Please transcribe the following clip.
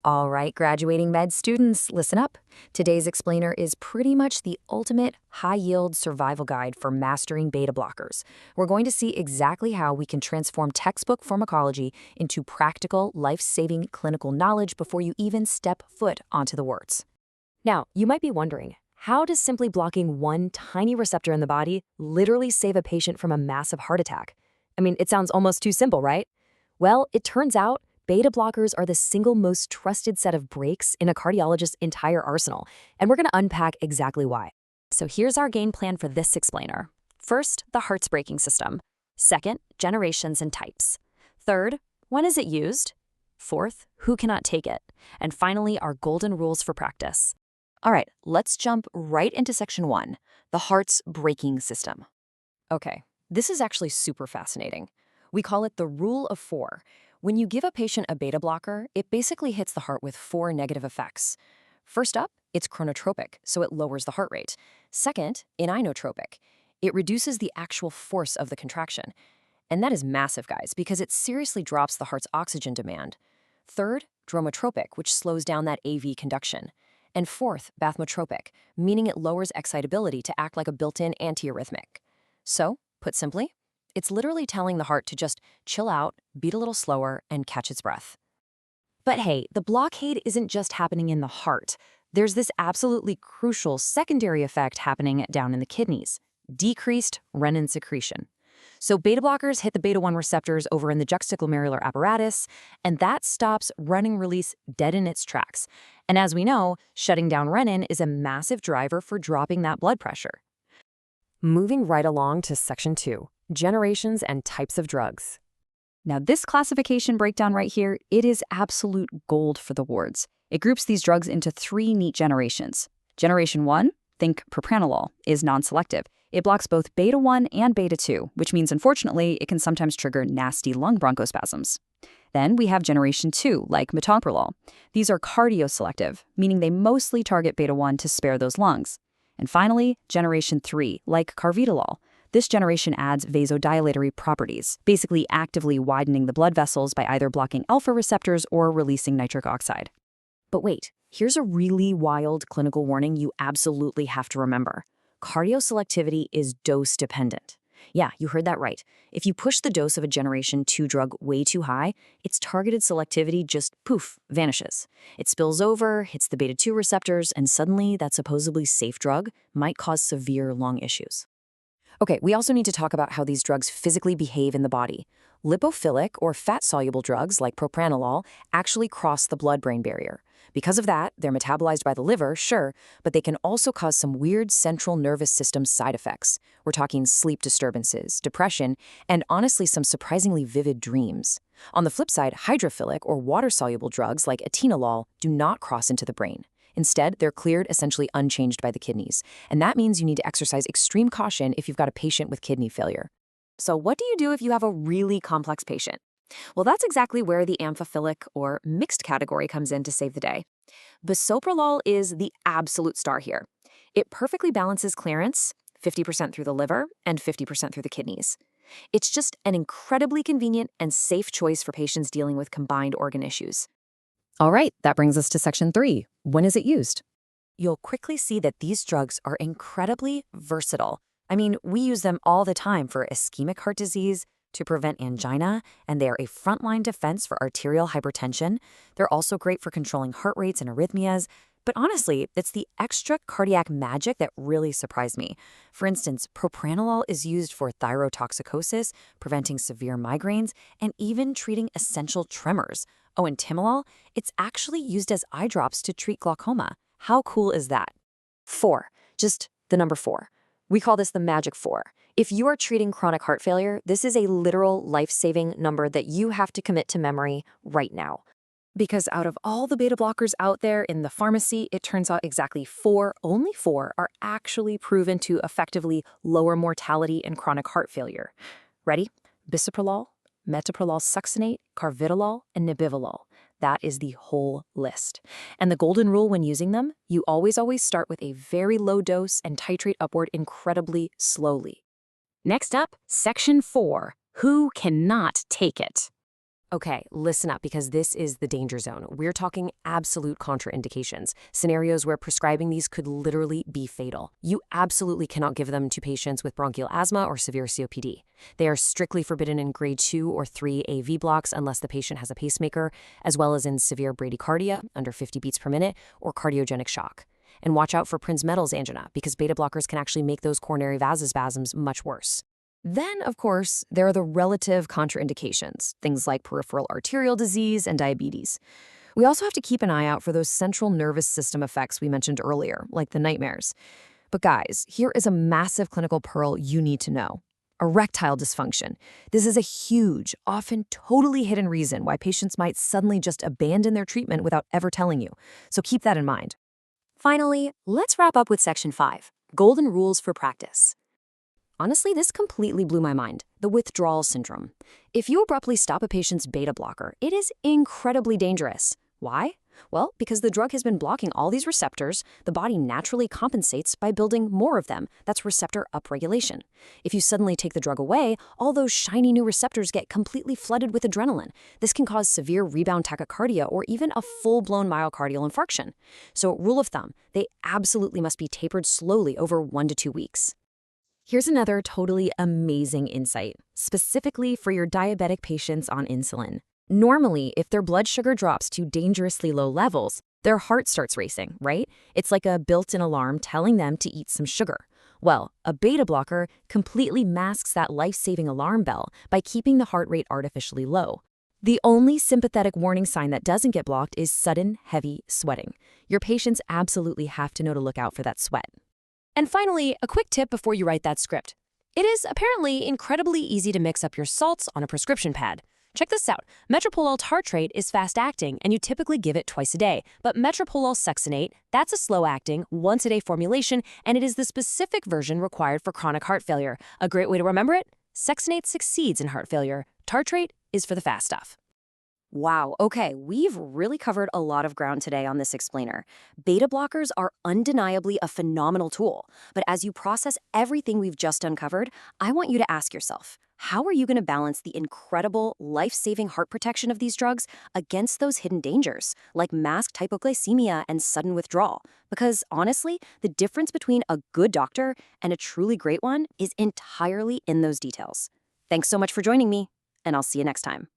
All right, graduating med students, listen up. Today's explainer is pretty much the ultimate high-yield survival guide for mastering beta blockers. We're going to see exactly how we can transform textbook pharmacology into practical, life-saving clinical knowledge before you even step foot onto the wards. Now, you might be wondering, how does simply blocking one tiny receptor in the body literally save a patient from a massive heart attack? I mean, it sounds almost too simple, right? Well, it turns out beta blockers are the single most trusted set of brakes in a cardiologist's entire arsenal, and we're going to unpack exactly why. So here's our game plan for this explainer. First, the heart's braking system. Second, generations and types. Third, when is it used? Fourth, who cannot take it? And finally, our golden rules for practice. All right, let's jump right into section 1, the heart's braking system. Okay, this is actually super fascinating. We call it the rule of 4. When you give a patient a beta blocker, it basically hits the heart with 4 negative effects. First up, it's chronotropic, so it lowers the heart rate. Second, inotropic. It reduces the actual force of the contraction. And that is massive, guys, because it seriously drops the heart's oxygen demand. Third, dromotropic, which slows down that AV conduction. And fourth, bathmotropic, meaning it lowers excitability to act like a built-in antiarrhythmic. So, put simply, it's literally telling the heart to just chill out, beat a little slower, and catch its breath. But hey, the blockade isn't just happening in the heart. There's this absolutely crucial secondary effect happening down in the kidneys: decreased renin secretion. So beta blockers hit the beta-1 receptors over in the juxtaglomerular apparatus, and that stops renin release dead in its tracks. And as we know, shutting down renin is a massive driver for dropping that blood pressure. Moving right along to section 2, generations and types of drugs. Now, this classification breakdown right here, it is absolute gold for the wards. It groups these drugs into 3 neat generations. Generation 1, think propranolol, is non-selective. It blocks both beta-1 and beta-2, which means, unfortunately, it can sometimes trigger nasty lung bronchospasms. Then we have generation 2, like metoprolol. These are cardioselective, meaning they mostly target beta-1 to spare those lungs. And finally, generation 3, like carvedilol. This generation adds vasodilatory properties, basically actively widening the blood vessels by either blocking alpha receptors or releasing nitric oxide. But wait, here's a really wild clinical warning you absolutely have to remember. Cardioselectivity is dose-dependent. Yeah, you heard that right. If you push the dose of a generation 2 drug way too high, its targeted selectivity just, poof, vanishes. It spills over, hits the beta-2 receptors, and suddenly that supposedly safe drug might cause severe lung issues. Okay, we also need to talk about how these drugs physically behave in the body. Lipophilic or fat-soluble drugs like propranolol actually cross the blood-brain barrier. Because of that, they're metabolized by the liver, sure, but they can also cause some weird central nervous system side effects. We're talking sleep disturbances, depression, and honestly some surprisingly vivid dreams. On the flip side, hydrophilic or water-soluble drugs like atenolol do not cross into the brain. Instead, they're cleared essentially unchanged by the kidneys. And that means you need to exercise extreme caution if you've got a patient with kidney failure. So what do you do if you have a really complex patient? Well, that's exactly where the amphiphilic or mixed category comes in to save the day. Bisoprolol is the absolute star here. It perfectly balances clearance, 50% through the liver and 50% through the kidneys. It's just an incredibly convenient and safe choice for patients dealing with combined organ issues. All right, that brings us to section 3. When is it used? You'll quickly see that these drugs are incredibly versatile. I mean, we use them all the time for ischemic heart disease, to prevent angina, and they are a frontline defense for arterial hypertension. They're also great for controlling heart rates and arrhythmias. But honestly, it's the extra cardiac magic that really surprised me. For instance, propranolol is used for thyrotoxicosis, preventing severe migraines, and even treating essential tremors. Oh, and timolol, it's actually used as eye drops to treat glaucoma. How cool is that? 4, just the number 4. We call this the magic 4. If you are treating chronic heart failure, this is a literal life-saving number that you have to commit to memory right now. Because out of all the beta blockers out there in the pharmacy, it turns out exactly 4, only 4, are actually proven to effectively lower mortality in chronic heart failure. Ready? Bisoprolol, metoprolol succinate, carvedilol, and nebivolol. That is the whole list. And the golden rule when using them, you always start with a very low dose and titrate upward incredibly slowly. Next up, section 4, who cannot take it? Okay, listen up because this is the danger zone. We're talking absolute contraindications, scenarios where prescribing these could literally be fatal. You absolutely cannot give them to patients with bronchial asthma or severe COPD. They are strictly forbidden in grade 2 or 3 AV blocks unless the patient has a pacemaker, as well as in severe bradycardia, under 50 beats per minute, or cardiogenic shock. And watch out for Prinzmetal's angina because beta blockers can actually make those coronary vasospasms much worse. Then, of course, there are the relative contraindications, things like peripheral arterial disease and diabetes. We also have to keep an eye out for those central nervous system effects we mentioned earlier, like the nightmares. But guys, here is a massive clinical pearl you need to know. Erectile dysfunction. This is a huge, often totally hidden reason why patients might suddenly just abandon their treatment without ever telling you. So keep that in mind. Finally, let's wrap up with Section 5, Golden Rules for Practice. Honestly, this completely blew my mind. The withdrawal syndrome. If you abruptly stop a patient's beta blocker, it is incredibly dangerous. Why? Well, because the drug has been blocking all these receptors, the body naturally compensates by building more of them. That's receptor upregulation. If you suddenly take the drug away, all those shiny new receptors get completely flooded with adrenaline. This can cause severe rebound tachycardia or even a full-blown myocardial infarction. So, rule of thumb, they absolutely must be tapered slowly over 1 to 2 weeks. Here's another totally amazing insight, specifically for your diabetic patients on insulin. Normally, if their blood sugar drops to dangerously low levels, their heart starts racing, right? It's like a built-in alarm telling them to eat some sugar. Well, a beta blocker completely masks that life-saving alarm bell by keeping the heart rate artificially low. The only sympathetic warning sign that doesn't get blocked is sudden, heavy sweating. Your patients absolutely have to know to look out for that sweat. And finally, a quick tip before you write that script. It is apparently incredibly easy to mix up your salts on a prescription pad. Check this out. Metoprolol tartrate is fast-acting, and you typically give it twice a day. But metoprolol succinate, that's a slow-acting, once-a-day formulation, and it is the specific version required for chronic heart failure. A great way to remember it? Succinate succeeds in heart failure. Tartrate is for the fast stuff. Wow, okay, we've really covered a lot of ground today on this explainer. Beta blockers are undeniably a phenomenal tool, but as you process everything we've just uncovered, I want you to ask yourself, how are you going to balance the incredible, life-saving heart protection of these drugs against those hidden dangers, like masked hypoglycemia and sudden withdrawal? Because honestly, the difference between a good doctor and a truly great one is entirely in those details. Thanks so much for joining me, and I'll see you next time.